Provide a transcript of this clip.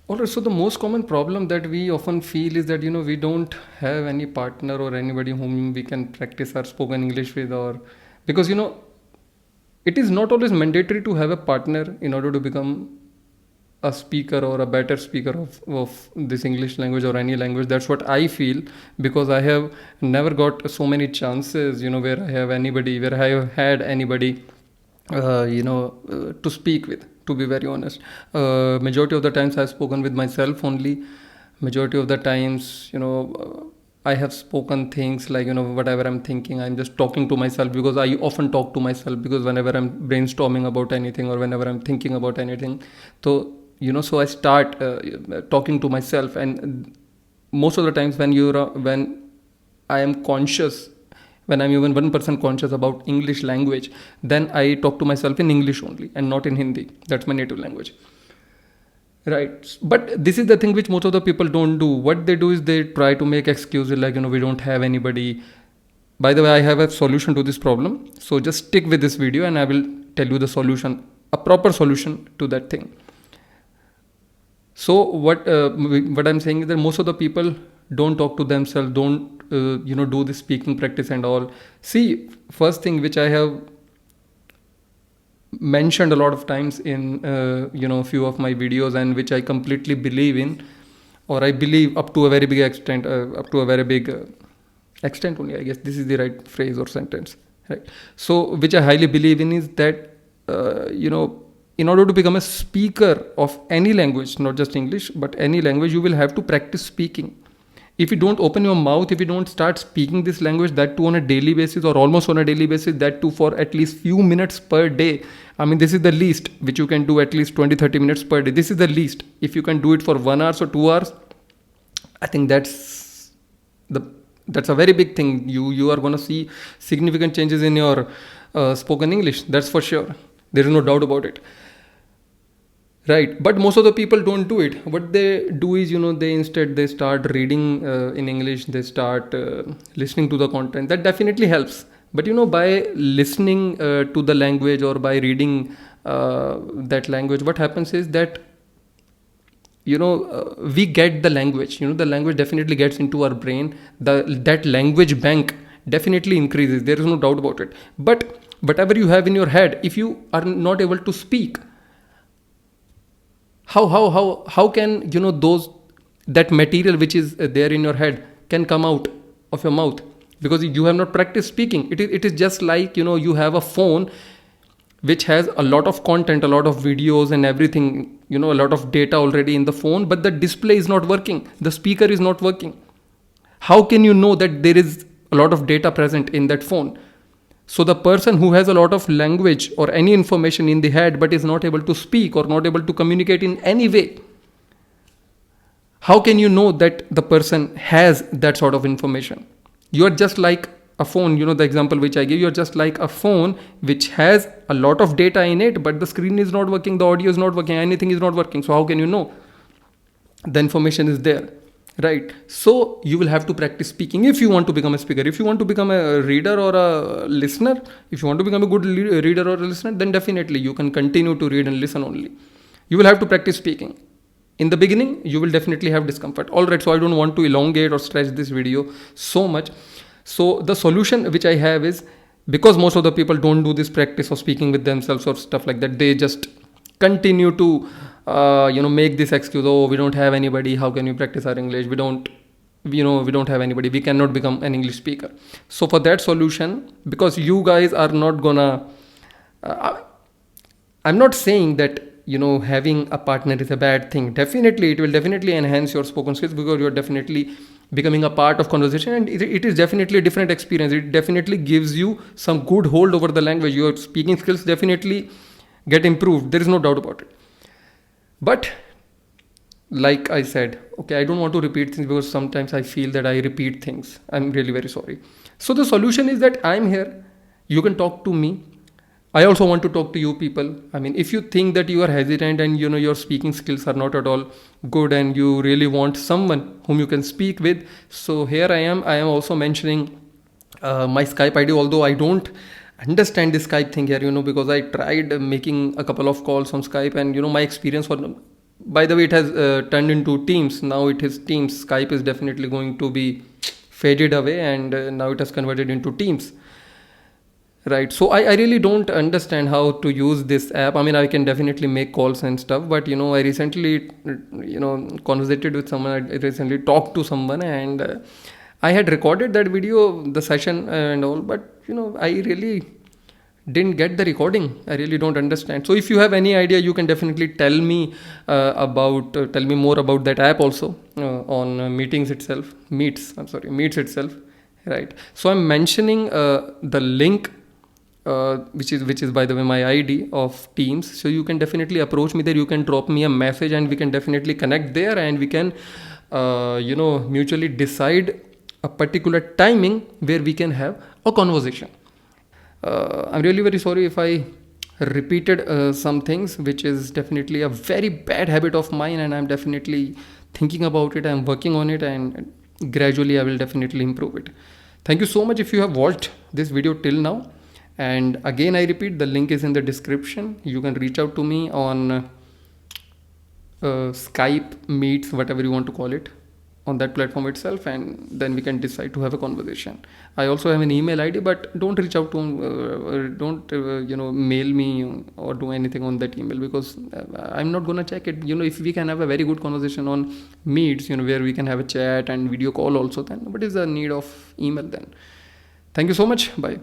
Alright, so the most common problem that we often feel is that we don't have any partner or anybody whom we can practice our spoken English with, or because it is not always mandatory to have a partner in order to become a speaker or a better speaker of this English language or any language. That's what I feel, because I have never got so many chances, where I have had anybody, to speak with. To be very honest, majority of the times I've spoken with myself only. Majority of the times, I have spoken things like, whatever I'm thinking, I'm just talking to myself, because I often talk to myself, because whenever I'm brainstorming about anything or whenever I'm thinking about anything, so so I start talking to myself. And most of the times when I am conscious, when I'm even 1% conscious about English language, then I talk to myself in English only and not in Hindi. That's my native language. Right. But this is the thing which most of the people don't do. What they do is they try to make excuses like, we don't have anybody. By the way, I have a solution to this problem. So just stick with this video and I will tell you the solution, a proper solution to that thing. So what I'm saying is that most of the people don't talk to themselves, don't do the speaking practice and all. See, first thing which I have mentioned a lot of times in few of my videos, and which I completely believe in, or I believe up to a very big extent, extent only, I guess this is the right phrase or sentence, right? So which I highly believe in is that in order to become a speaker of any language, not just English but any language, you will have to practice speaking. If you don't open your mouth, if you don't start speaking this language, that too on a daily basis or almost on a daily basis, that too for at least few minutes per day, I mean, this is the least which you can do, at least 20-30 minutes per day. This is the least. If you can do it for 1 hour or 2 hours, I think that's a very big thing. You are going to see significant changes in your spoken English. That's for sure. There is no doubt about it. Right, but most of the people don't do it. What they do is, they start reading in English. They start listening to the content. That definitely helps. But by listening to the language or by reading that language, what happens is that we get the language. The language definitely gets into our brain. That language bank definitely increases. There is no doubt about it. But whatever you have in your head, if you are not able to speak, how can that material which is there in your head can come out of your mouth, because you have not practiced speaking. It is just like you have a phone which has a lot of content, a lot of videos and everything, a lot of data already in the phone, but the display is not working, the speaker is not working. How can you know that there is a lot of data present in that phone? So the person who has a lot of language or any information in the head but is not able to speak or not able to communicate in any way, how can you know that the person has that sort of information? You are just like a phone, the example which I gave, you're just like a phone which has a lot of data in it, but the screen is not working, the audio is not working, anything is not working. So how can you know the information is there? Right. So you will have to practice speaking if you want to become a speaker. If you want to become a reader or a listener, if you want to become a good reader or a listener, then definitely you can continue to read and listen only. You will have to practice speaking. In the beginning, you will definitely have discomfort. All right. So I don't want to elongate or stretch this video so much. So the solution which I have is, because most of the people don't do this practice of speaking with themselves or stuff like that, they just continue to make this excuse. Oh, we don't have anybody, how can we practice our English? We don't have anybody, we cannot become an English speaker. So for that solution, because you guys are not gonna I'm not saying that having a partner is a bad thing. Definitely it will definitely enhance your spoken skills, because you're definitely becoming a part of conversation, and it is definitely a different experience. It definitely gives you some good hold over the language. Your speaking skills definitely get improved. There is no doubt about it. But like I said, okay, I don't want to repeat things, because sometimes I feel that I repeat things. I'm really very sorry. So the solution is that I'm here. You can talk to me. I also want to talk to you people. I mean, if you think that you are hesitant and your speaking skills are not at all good, and you really want someone whom you can speak with, so here I am. I am also mentioning my Skype ID, although I don't understand this Skype thing here, because I tried making a couple of calls on Skype, and my experience By the way, it has turned into Teams. Now it is Teams. Skype is definitely going to be faded away, and now it has converted into Teams. Right. So I really don't understand how to use this app. I mean, I can definitely make calls and stuff, but I recently, conversated with someone. I recently talked to someone, and I had recorded that video, the session and all, but I really didn't get the recording. I really don't understand. So if you have any idea, you can definitely tell me tell me more about that app also on meetings itself, meets. I'm sorry, meets itself. Right. So I'm mentioning the link, which is by the way my ID of Teams. So you can definitely approach me there. You can drop me a message, and we can definitely connect there, and we can mutually decide a particular timing where we can have a conversation. I'm really very sorry if I repeated some things, which is definitely a very bad habit of mine, and I'm definitely thinking about it. I'm working on it, and gradually I will definitely improve it. Thank you so much if you have watched this video till now. And again, I repeat, the link is in the description. You can reach out to me on Skype, Meets, whatever you want to call it, on that platform itself, and then we can decide to have a conversation. I also have an email ID, but don't reach out to don't mail me or do anything on that email, because I'm not gonna check it. If we can have a very good conversation on Meets, where we can have a chat and video call also, then what is the need of email then? Thank you so much. Bye.